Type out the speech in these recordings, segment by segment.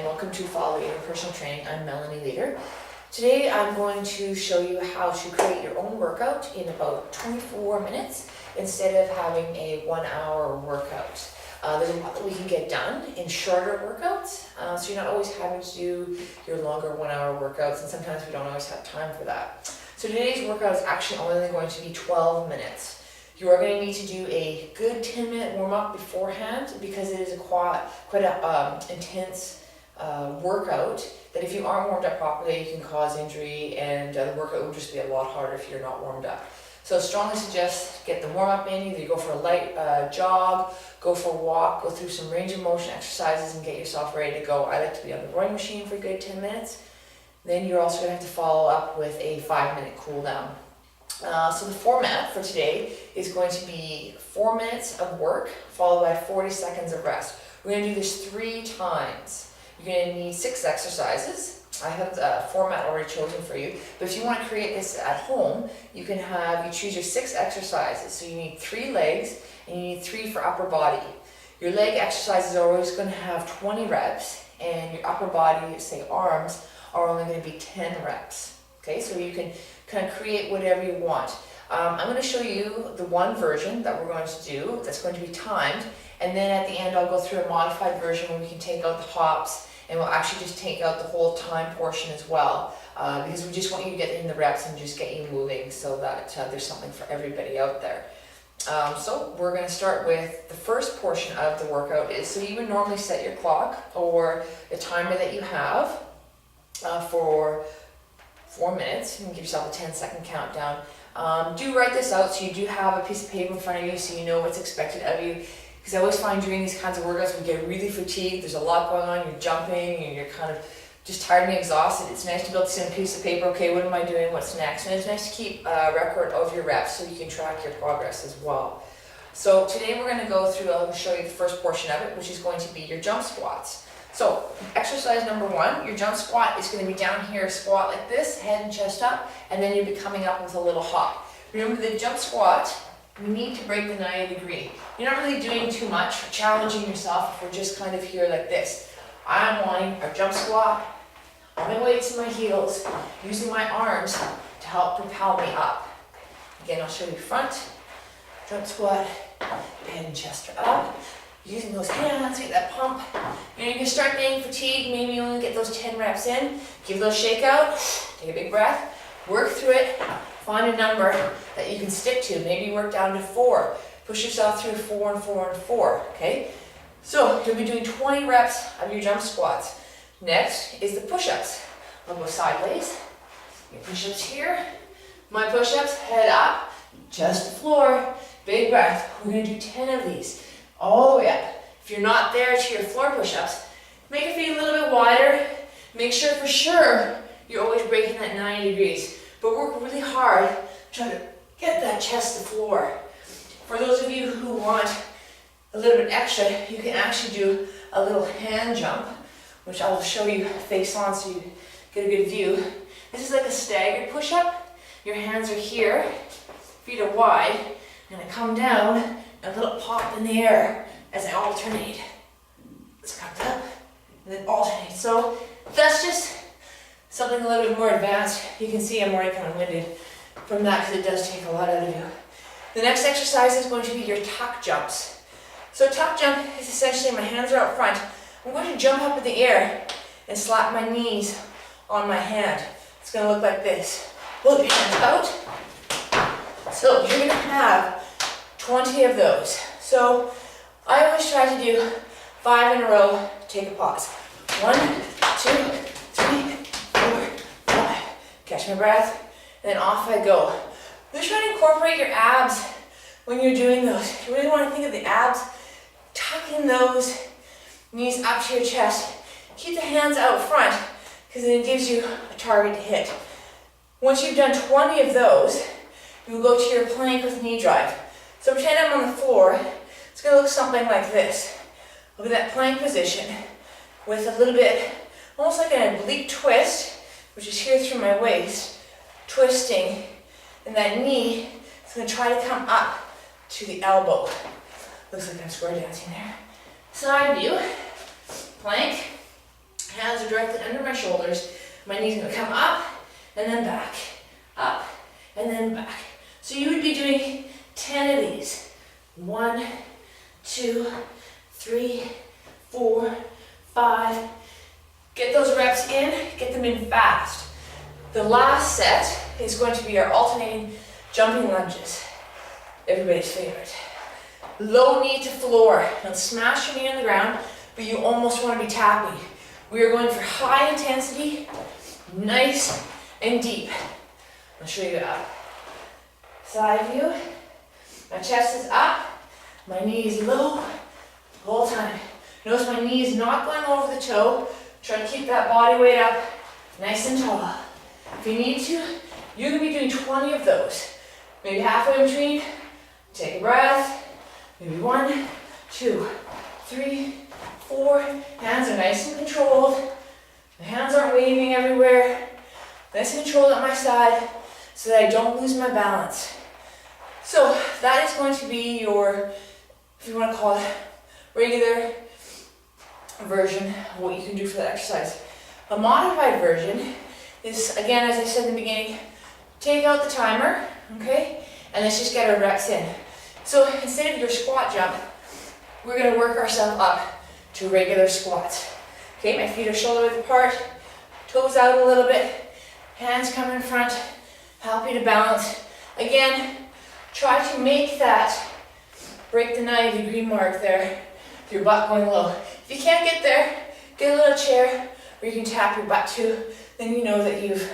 and welcome to Follow Your Personal Training. I'm Melanie Leader. Today I'm going to show you how to create your own workout in about 24 minutes instead of having a 1 hour workout. There's a lot that we can get done in shorter workouts, so you're not always having to do your longer 1 hour workouts, and sometimes we don't always have time for that. So today's workout is actually only going to be 12 minutes. You are going to need to do a good 10-minute warm-up beforehand because it is quite an intense workout that if you aren't warmed up properly, you can cause injury, and the workout will just be a lot harder if you're not warmed up. So strongly suggest get the warm-up in. Either you go for a light jog, go for a walk, go through some range of motion exercises and get yourself ready to go. I like to be on the rowing machine for a good 10 minutes. Then you're also going to have to follow up with a 5-minute cool down. So the format for today is going to be 4 minutes of work followed by 40 seconds of rest. We're going to do this 3 times. You're going to need 6 exercises. I have the format already chosen for you, but if you want to create this at home, you choose your 6 exercises. So you need 3 legs and you need 3 for upper body. Your leg exercises are always going to have 20 reps, and your upper body, say arms, are only going to be 10 reps. Okay, so you can kind of create whatever you want. I'm going to show you the one version that we're going to do that's going to be timed, and then at the end I'll go through a modified version where we can take out the hops, and we'll actually just take out the whole time portion as well, because we just want you to get in the reps and just get you moving so that there's something for everybody out there. So we're going to start with the first portion of the workout. So you would normally set your clock or the timer that you have for 4 minutes. You can give yourself a 10-second countdown. Do write this out so you do have a piece of paper in front of you so you know what's expected of you. Because I always find during these kinds of workouts we get really fatigued, there's a lot going on, you're jumping and you're kind of just tired and exhausted. It's nice to be able to see on a piece of paper, okay, what am I doing, what's next? And it's nice to keep a record of your reps so you can track your progress as well. So today we're going to go through, I'll show you the first portion of it, which is going to be your jump squats. So exercise number 1, your jump squat is going to be down here, squat like this, head and chest up, and then you'll be coming up with a little hop. Remember the jump squat, you need to break the 90 degree. You're not really doing too much, challenging yourself if we're just kind of here like this. I'm wanting a jump squat, on my weights and my heels, using my arms to help propel me up. Again, I'll show you front, jump squat, head and chest are up. Using those hands, get that pump. You can start getting fatigued, maybe you only get those 10 reps in. Give those shake out, take a big breath, work through it, find a number that you can stick to. Maybe you work down to 4. Push yourself through 4 and 4 and 4, okay? So you'll be doing 20 reps of your jump squats. Next is the push-ups. I'll go sideways. Your push-ups here. My push-ups, head up, just the floor, big breath. We're gonna do 10 of these. All the way up. If you're not there to your floor push-ups, make your feet a little bit wider. Make sure for sure you're always breaking that 90 degrees. But work really hard trying to get that chest to floor. For those of you who want a little bit extra, you can actually do a little hand jump, which I will show you face on so you get a good view. This is like a staggered push-up. Your hands are here, feet are wide, and I come down, a little pop in the air as I alternate. Let's come up and then alternate. So that's just something a little bit more advanced. You can see I'm already kind of winded from that because it does take a lot out of you. The next exercise is going to be your tuck jumps. So tuck jump is essentially my hands are out front. I'm going to jump up in the air and slap my knees on my hand. It's going to look like this. Pull your hands out. So you're going to have 20 of those. So I always try to do 5 in a row, take a pause. 1, 2, 3, 4, 5. Catch my breath, and then off I go. Just try to incorporate your abs when you're doing those. You really want to think of the abs, tucking those knees up to your chest. Keep the hands out front, because then it gives you a target to hit. Once you've done 20 of those, you will go to your plank with knee drive. So pretend I'm on the floor. It's going to look something like this. I'll be in that plank position with a little bit, almost like an oblique twist, which is here through my waist, twisting, and that knee is going to try to come up to the elbow. Looks like I'm square dancing there. Side view, plank, Hands are directly under my shoulders. My knees are gonna come up and then back, up and then back. So you would be doing 10 of these. 1, 2, 3, 4, 5. Get those reps in, get them in fast. The last set is going to be our alternating jumping lunges. Everybody's favorite. Low knee to floor. Don't smash your knee on the ground, but you almost want to be tapping. We are going for high intensity, nice and deep. I'll show you up. Side view. My chest is up. My knee is low the whole time. Notice my knee is not going over the toe. Try to keep that body weight up nice and tall. If you need to, you can be doing 20 of those. Maybe halfway in between. Take a breath. Maybe 1, 2, 3, 4. Hands are nice and controlled. The hands aren't waving everywhere. Nice and controlled at my side so that I don't lose my balance. So that is going to be your, if you want to call it, regular version of what you can do for that exercise. A modified version is, again, as I said in the beginning, take out the timer, okay, and let's just get our reps in. So instead of your squat jump, we're going to work ourselves up to regular squats. Okay, my feet are shoulder width apart, toes out a little bit, hands come in front, help you to balance. Again, try to make that, break the 90-degree mark there, with your butt going low. If you can't get there, get a little chair where you can tap your butt to, then you know that you've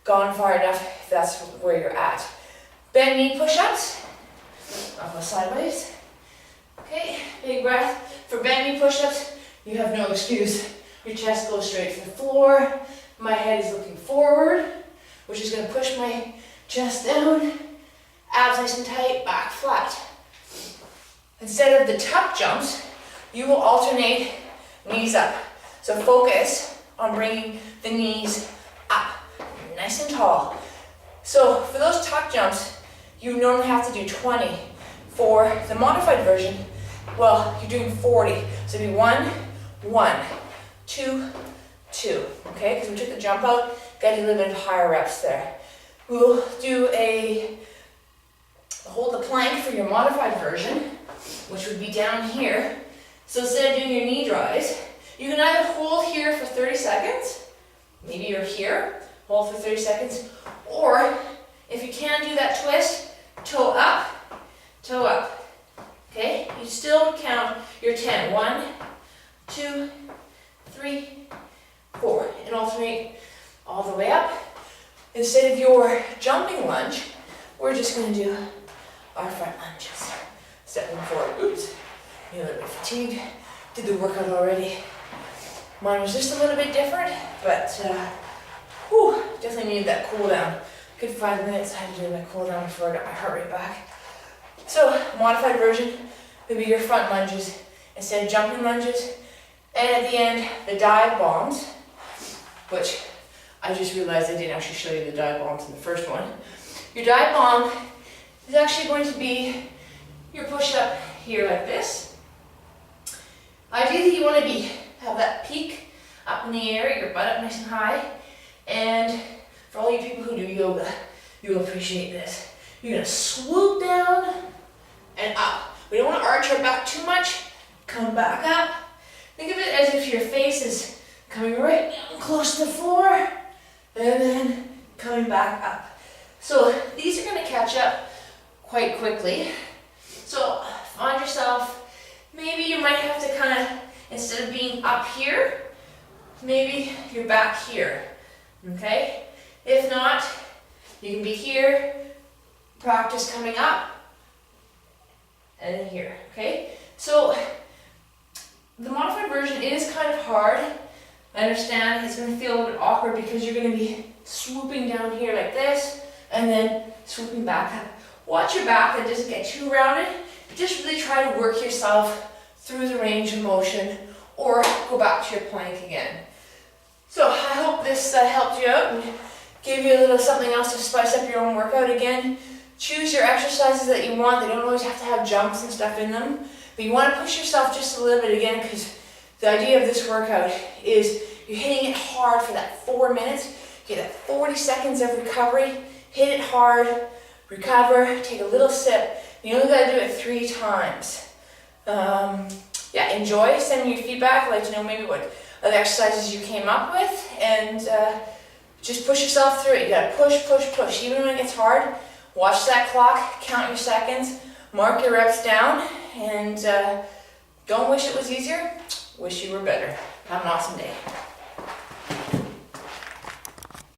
gone far enough if that's where you're at. Bend knee push-ups, I'll go sideways. Okay, big breath. For bend knee push-ups, you have no excuse. Your chest goes straight to the floor. My head is looking forward, which is going to push my chest down. Abs nice and tight, back flat. Instead of the tuck jumps, you will alternate knees up. So focus on bringing the knees up, nice and tall. So for those tuck jumps, you normally have to do 20. For the modified version, well, you're doing 40. So it'd be 1, 1, 2, 2. Okay, because we took the jump out, got a little bit of higher reps there. We'll do hold the plank for your modified version, which would be down here. So instead of doing your knee dries, you can either hold here for 30 seconds, maybe you're here, hold for 30 seconds, or if you can do that twist, toe up, okay? You still count your 10. 1, 2, 3, 4, and alternate all the way up. Instead of your jumping lunge, we're just going to do our front lunges. Stepping forward, oops, you're a little bit fatigued, did the workout already. Mine was just a little bit different, but definitely needed that cool down. Good 5 minutes, I had to do my cool down before I got my heart rate back. So, modified version would be your front lunges instead of jumping lunges. And at the end, the dive bombs, which I just realized I didn't actually show you the dive bombs in the first one. Your dive bomb is actually going to be your push-up here like this. Ideally, you want to have that peak up in the air, your butt up nice and high. And for all you people who do yoga, you will appreciate this. You're going to swoop down and up. We don't want to arch our back too much. Come back up. Think of it as if your face is coming right down close to the floor and then coming back up. So these are going to catch up quite quickly. So find yourself, maybe you might have to kind of, instead of being up here, maybe you're back here, okay? If not, you can be here, practice coming up, and then here, okay? So the modified version is kind of hard. I understand it's going to feel a little bit awkward because you're going to be swooping down here like this, and then swooping back up. Watch your back, that doesn't get too rounded. Just really try to work yourself through the range of motion, or go back to your plank again. So I hope this helped you out and gave you a little something else to spice up your own workout. Again, choose your exercises that you want. They don't always have to have jumps and stuff in them, but you want to push yourself just a little bit again, because the idea of this workout is You're hitting it hard for that 4 minutes. Get that 40 seconds of recovery. Hit it hard, recover, take a little sip. You only gotta do it 3 times. Yeah, enjoy, send me your feedback. I'd like to know maybe what other exercises you came up with, and just push yourself through it. You gotta push, push, push. Even when it gets hard, watch that clock, count your seconds, mark your reps down, and don't wish it was easier, wish you were better. Have an awesome day.